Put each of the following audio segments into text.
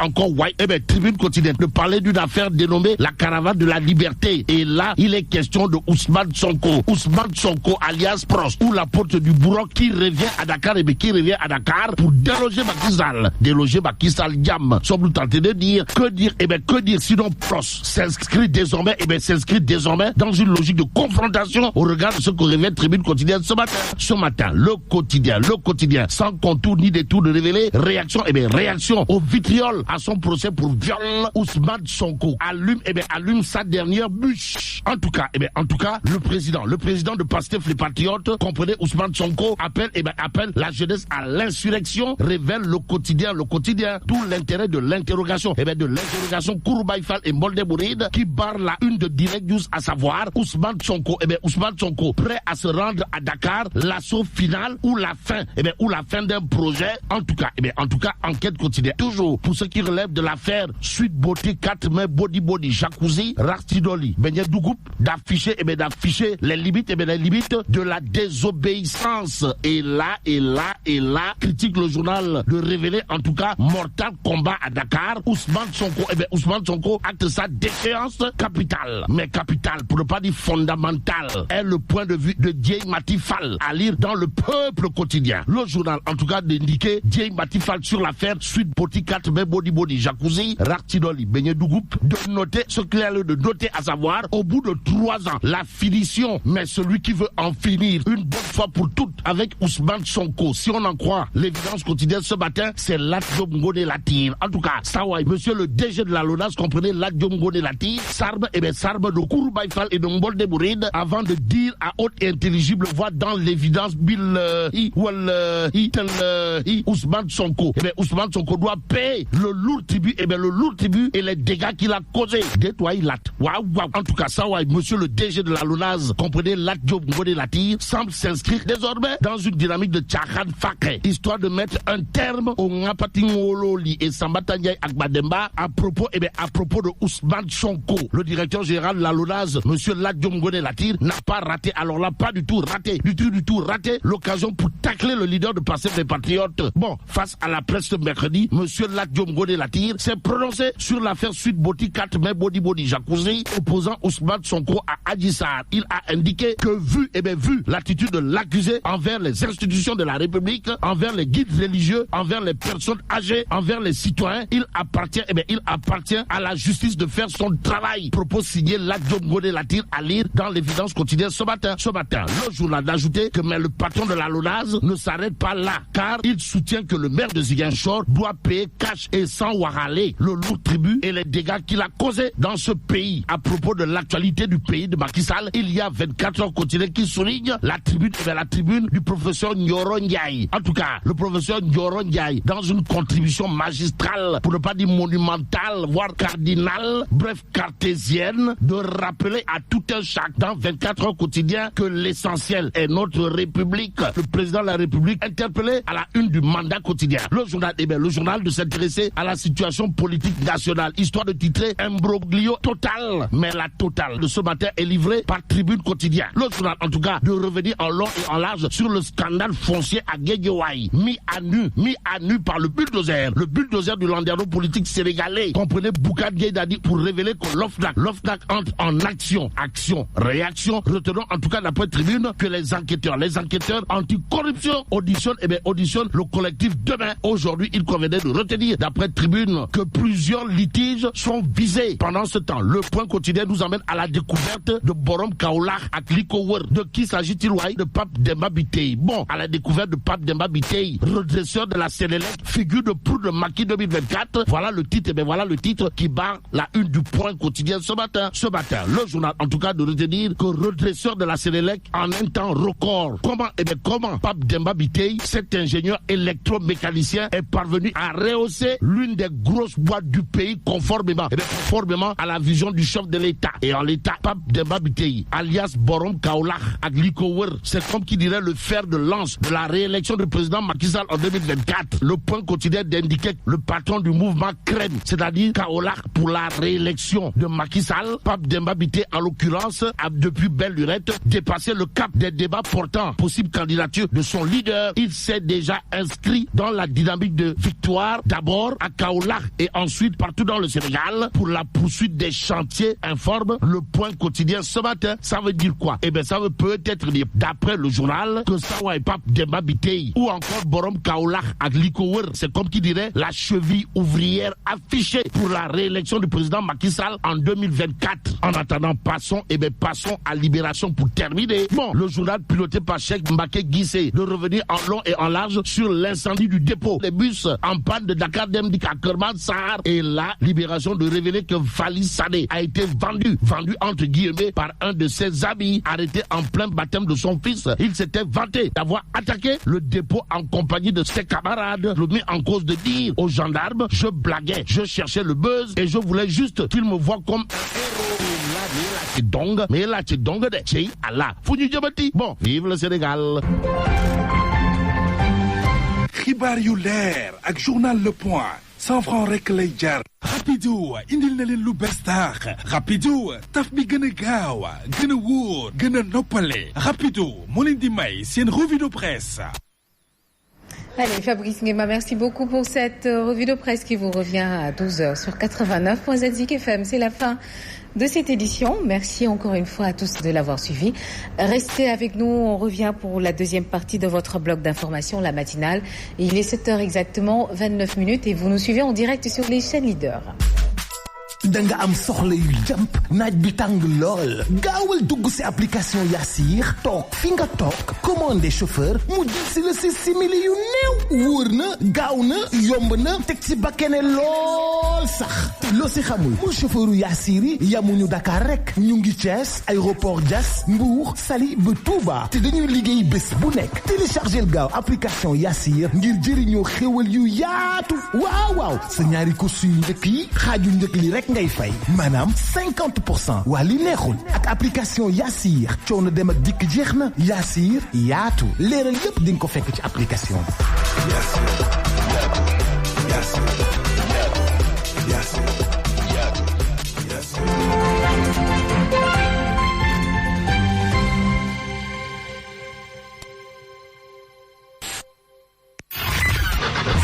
encore White. Tribune quotidienne de parler d'une affaire dénommée la caravane de la liberté. Et là, il est question de Ousmane Sonko. Ousmane Sonko alias Prost, ou la porte du bourreau qui revient à Dakar qui revient à Dakar pour déloger Macky Sall. Déloger Macky Sall, Diam. Sommes-nous tentés de dire que dire sinon Prost s'inscrit désormais dans une logique de confrontation au regard de ce que révèle Tribune quotidienne ce matin. Le quotidien, sans contour ni détour de révéler réaction au vitriol à son procès pour viol. Ousmane Sonko allume sa dernière bûche. En tout cas, le président de Pastef les Patriotes, comprenez, Ousmane Sonko appelle la jeunesse à l'insurrection, révèle le quotidien, tout l'intérêt de l'interrogation, Kouroubaï Fall et Molde Bouride qui barre la une de Direct News, à savoir Ousmane Sonko prêt à se rendre à Dakar, l'assaut final ou la fin d'un projet. En tout cas, enquête quotidienne. Toujours pour ce qui relève de l'affaire Sweet Beauté 4 mai Body Jacuzzi Rastidoli Benyé Dougoup d'afficher les limites de la désobéissance. Et là critique le journal de révéler en tout cas mortal combat à Dakar. Ousmane Sonko acte sa défiance capitale, mais capitale pour ne pas dire fondamentale est le point de vue de Dieye Mati Fall à lire dans le Peuple quotidien. Le journal en tout cas d'indiquer Dieye Mati Fall sur l'affaire Sweet Beauty 4 mai Body Jacuzzi Rastidoli Benyé Dougoup de noter ce qu'il y a de noter, à savoir au bout de 3 ans la finition, mais celui qui veut en finir une bonne fois pour toutes avec Ousmane Sonko, si on en croit l'évidence quotidienne ce matin, c'est Lat Diop Ngoné Latyr. En tout cas, ça ouais, monsieur le DG de la LONASE, comprenez, Lat Diop Ngoné Latyr, sarbe de Kouroubaï Fall et de Mbolde Bouride, avant de dire à haute et intelligible voix dans l'évidence Ousmane Sonko. Ousmane Sonko doit payer le lourd tribut et les dégâts qu'il a causés. Détoile Lat. Waouh. En tout cas, ça ouais, monsieur le DG de la LONASE, comprenez, Lat Diop Ngoné Latyr, semble s'inscrire désormais dans une dynamique de Tchakhan Fakre, histoire de mettre un terme au Ngapatingololi et Sambatanyay Akbademba à propos de Ousmane Sonko. Le directeur général de la LONASE, monsieur Lat Diop Ngoné Latyr, n'a pas raté, alors là, pas du tout raté, l'occasion pour tacler le leader de Pastef des Patriotes. Bon, face à la presse ce mercredi, monsieur Lat Diop Ngoné Latyr s'est prononcé sur l'affaire Sweet Beauty 4 mai Body Jacuzzi, opposant Ousmane Sonko à Adji Sarr. Il a indiqué que vu l'attitude de l'accusé envers les institutions de la République, envers les guides religieux, envers les personnes âgées, envers les citoyens, il appartient à la justice de faire son travail. Propos signé Lat Diop Ngoné Latyr à lire dans l'évidence quotidienne ce matin. Le journal d'ajouter que mais le patron de la LONASE ne s'arrête pas là, car il soutient que le maire de Ziguinchor doit payer cash et sans waralé le lourd tribut et les dégâts qu'il a causés dans ce pays. À propos de l'actualité du pays de Macky Sall, il y a 24 heures quotidiennes qui soulignent la tribune du professeur Nyoro Ndiaye. En tout cas, le professeur Nyoro Ndiaye, dans une contribution magistrale, pour ne pas dire monumentale, voire cardinale, bref cartésienne, de rappeler à tout un chacun dans 24 heures quotidiennes que l'essentiel est notre République. Le président de la République interpellé à la une du mandat quotidien. Le journal de s'intéresser à la situation politique nationale, histoire de titrer imbroglio total. Mais la totale de ce matin est livrée par Tribune quotidien. Le journal, en tout cas, de revenir en long et en large sur le scandale foncier à Guédiawaye, mis à nu par le bulldozer du landerneau politique sénégalais. Comprenez Boukad Gueye pour révéler que l'OFNAC entre en réaction. Retenons en tout cas d'après Tribune que les enquêteurs anticorruption auditionnent le collectif demain. Aujourd'hui, il convenait de retenir d'après Tribune que plusieurs litiges sont visés. Pendant ce temps, le Point quotidien nous amène à la découverte de Borom Kaolack à Likower. De qui s'agit-il? De Pape Demba Bitèye. Bon, à la découverte de Pape Demba Bitèye, redresseur de la Sénélec, figure de proue de Macky 2024. Voilà le titre qui barre la une du Point quotidien ce matin. Le journal, en tout cas, de retenir que redresseur de la Sénélec en un temps record. Comment Pape Demba Bitèye, cet ingénieur électromécanicien, est parvenu à rehausser l'une des grosses boîtes du pays conformément à la vision du chef de l'État. Et en l'État, Pape Demba Bitèye, alias Borom Kaolack Aglikower, c'est comme qui dirait le fer de lance de la réélection du président Macky Sall en 2024. Le Point quotidien d'indiquer le patron du mouvement CREM, c'est-à-dire Kaolack pour la réélection de Macky Sall, Pape Demba Bitèye en l'occurrence, a depuis belle lurette dépassé le cap des débats portant possible candidature de son leader. Il s'est déjà inscrit dans la dynamique de victoire, d'abord à Kaolack et ensuite partout dans le Sénégal pour la poursuite des chantiers, informe le Point Quotidien ce matin. Ça veut dire quoi? Eh bien, ça veut peut-être dire, d'après le journal, que Sawa et Pape Demba Bitèye ou encore Borom Kaolack à Likower, c'est comme qui dirait la cheville ouvrière affichée pour la réélection du président Macky Sall en 2024. En attendant, passons à Libération pour terminer. Bon, le journal piloté par Cheikh Mbacké Guissé de revenir en long et en large sur l'incendie du dépôt des bus en panne de Dakar Demdik à Kerman Sahar. Et la Libération de révéler que Fally Sané a été vendu entre guillemets par un de ses amis arrêté en plein baptême de son fils. Il s'était vanté d'avoir attaqué le dépôt en compagnie de ses camarades. Le mis en cause de dire aux gendarmes, je blaguais, je cherchais le buzz et je voulais juste qu'il me voie comme un héros. Mais là, tu donges de chez Allah. Bon, vive le Sénégal. Xibaar yu leer ak journal Le Point 100 francs rek lay jar. Rapido indil na leen lu bees taax. Rapido taf bi gën a gaaw gën a wóor gën a noppale. Rapido moo leen di may seen revue de presse. Allez, Fabrice Nguema, merci beaucoup pour cette revue de presse qui vous revient à 12h sur 89.7 Zik FM. C'est la fin de cette édition. Merci encore une fois à tous de l'avoir suivi. Restez avec nous, on revient pour la deuxième partie de votre bloc d'information, la matinale. Il est 7h exactement, 29 minutes et vous nous suivez en direct sur les chaînes leaders. danga am soxla yu jàmp naaj bi tàng lool gaawal dugg ci application Yassir toog fi nga toog commandé chauffeur mu jël si la si simili yu néew wóor na gaaw na yomb na teg ci bakkene lool sax loo si xamul pour chauffeuru Yassir yi yamuñu Dakar rek ñu ngi Thiès aéroport Diass Mbour Saly ba Touba te dañuy liggéey bés bu nekk téléchargel gaaw application Yassir ngir jëriñoo xéwal yu yaatu waaw sa ñaari course yu njëkk yi xaaju njëkk li rek ngay fay maanaam 50% waa li neexul ak application Yassir coono dem ak dikk jeex na Yassir yaatu leeral yépp di nga ko fekk ci application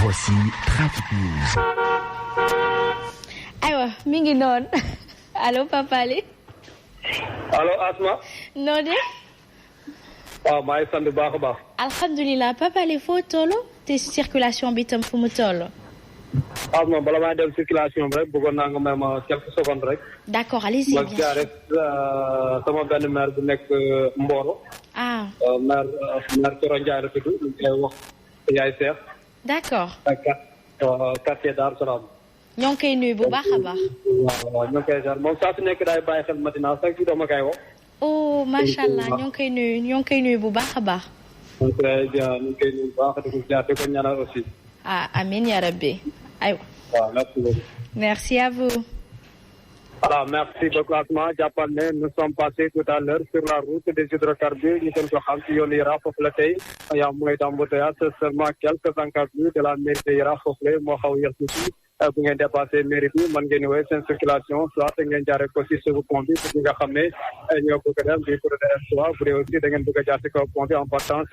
Voici Trafic News. aywa mi ngi noonu allo Papa Ali. allo Asma. noo de. waaw maa ngi sant bu baax a baax. alhamdulilah Papa Ali foo toll te circulation bi tam fu mu toll. Asma bala maa dem circulation bi rek bëggoon naa nga may ma quelques secondes rek. d'accord allez-y ma bien jaar rek sama benn maire bu nekk Mboro. ah. maire Thioro Ndiaye la tudd ñu koy wax Yaay Seex. d'accord. quartier Darou Salam. ñoo ngi koy nuyu bu baax a baax. waaw ñoo ngi koy jaar moom saa su nekk daay bàyyi xel matinal sax ci dooma kay wax. oh macha allah ñoo ngi koy nuyu bu baax a baax. ñu ngi koy nuyu bu baax di ko jaar di ko ñaanal aussi. ah amiin ya rabbi aywa. waaw merci beaucoup. merci à vous. voilà merci beaucoup Asma jàppal ne nous sommes passés tout à l'heure sur la route des hydrocarbures ñu gën ko xam ci yoonu Yara foofu la tey yaa mooy d'embouteillage seulement quelques encablures de la mairie de Yara foofu la moo xaw yéex tuuti bu ngeen dépassé mairie bi mën ngeen wéy seen circulation soit ngeen jaaree ko ci suufu pont bi pour ñi nga xam ne ñoo bëgg a dem di pour de soit bu dee aussi da ngeen bëgg a jaar ci kaw pont bi en partance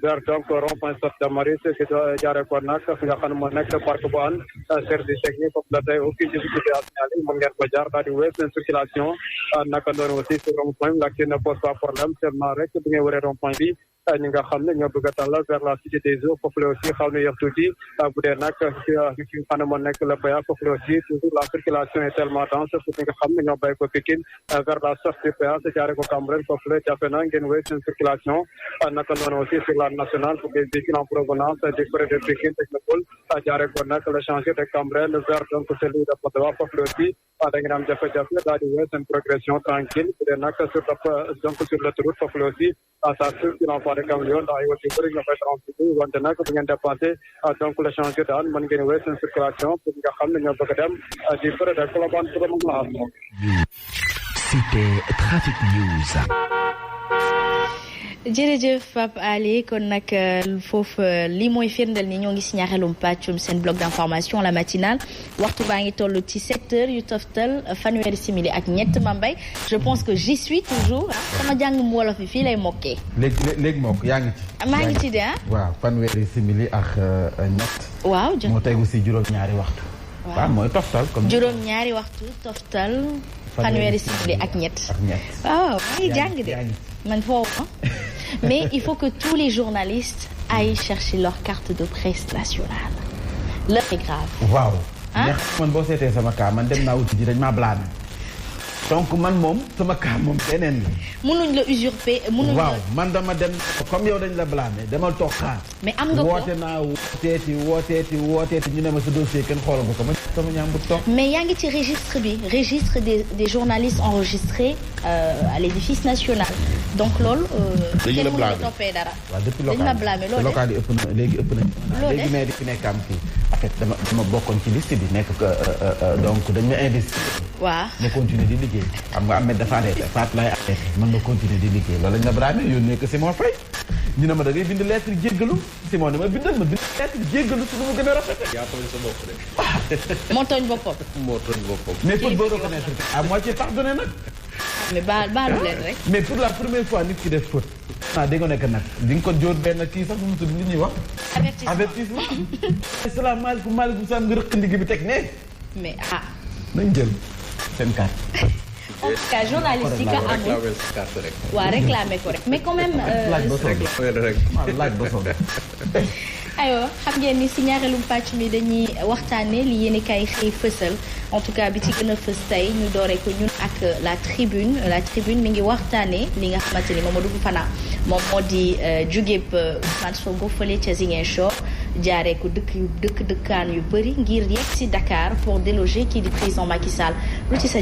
vers donc rond-point Sortie de Maris ci jaaree ko nag fi nga xam ne moo nekk parc bu an service technique foofu la tey aucune difficulté à signaler mën ngeen ko jaar daal di wéy seen circulation naka noonu aussi ci rond-point bi l'accès ne pose pas problème seulement rek bu ngeen wëree rond-point bi ñi nga xam ne ñoo bëgg a tàllal vers la cité des eaux foofu la aussi xaw na yéex tuuti bu dee nag fi nga xam ne moo nekk le péage foofu la aussi toujours la circulation est tellement dense pour ñi nga xam ne ñoo bàyyi ko Pikine vers la sortie du péage jaaree ko Cambérène foofu la jafe na ngeen wéy seen circulation naka noonu aussi sur la nationale pour les véhicules en provenance du côté de Pikine Technopole jaaree ko nag le changer de Cambérène vers donc celui de Patte d'Oie foofu la aussi da ngeen am jafe-jafe daal di wéy seen progression tranquille bu dee nag sur l'autoroute foofu la aussi ça circule en voie de camion ndax ay woto yu bëri ñoo koy transporter wante nag bu ngeen dépassé donc le changer daal mën ngeen wéy seen circulation pour nga xam ne ñoo bëgg a dem di bëri de Colobane pour moom la am. C'était Trafic News. jërëjëf Pape Ali kon nag foofu lii mooy firndeel ni ñoo ngi si ñaareelum pàccum seen bloc d'information la matinale waxtu baa ngi toll ci 7h yu toftal fanweeri simili ak ñett Mambay je pense que j'y suis toujours sama jàng mu wolof bi fii lay mokkee. léegi mokk yaa ngi ci. maa ngi ci de waaw fanweeri simili ak ñett. waaw moo tegu si juróom-ñaari waxtu. waaw mooy toftal comme. juróom ñaari waxtu toftal. fanweeri simili ak ñett. waaw maa ngi jàng de man foofu mais il faut que tous les journalistes aillent chercher leur carte de presse nationale. L'heure est grave. waaw. man boo seetee sama cas man dem naa wuti ji dañ maa blâmer. donc man moom sama cas moom beneen la. mënuñ la usurper mënuñ la. waaw man dama dem comme yow dañ la blâmer demal toog xaar. mais am nga ko woote naa wooteeti ñu ne ma sa dossier kenn xoolal ko ma sama ñaam bu toog. mais yaa ngi ci registre bi registre des journalistes enregistrés à l'édifice national donc loolu. dañu la blâmer kenn mënu la toppee dara. waaw depuis dañu la blâmer loolu local yi ëpp na léegi ëpp nañu. léegi mais di fi nekk am fii en fait dama bokkoon ci liste bi nekk donc dañ ma investir. waaw ma continuer di liggéey. xam nga Ahmed dafa arrêté Fatou lay arrêté mën nga continuer di liggéey loolu lañ la blâmer yónnee ko Simon Faye ñu ne ma da ngay bind lettre jéggalu Simon ne ma bindal ma bind lettre jéggalu su ma gën a rafet. yaa tooñ sa bopp de. moo tooñ boppam. moo tooñ boppam. mais faut boo reconnaître à moitié pardonné nag. mais baalu leen rek. mais pour la première fois nit ki def faute. di nga nekk nag di nga ko jóor benn kii sax bu mu tudd li ñuy wax. avertissement. asalaamaaleykum maaleykum salaam nga rëq ndigg bi teg ne. mais nañ jël seen carte. en tout cas journalistique a amul waaw réclamer ko rek mais quand même. laaj ba sonn. aywa xam ngeen ni si ñaareelu pàcc mi dañuy waxtaanee li yéen kay xëy fësal en tout cas bi ci gën a fës tey ñu dooree ko ñun ak la tribune mi ngi waxtaanee li nga xamante ni Mamadou Fana moom moo di jugéeb Ousmane Sonko fële ca Ziguinchor jaaree ko dëkkaan yu bëri ngir yegg si Dakar pour déloger kii di président Macky Sall lu ci sa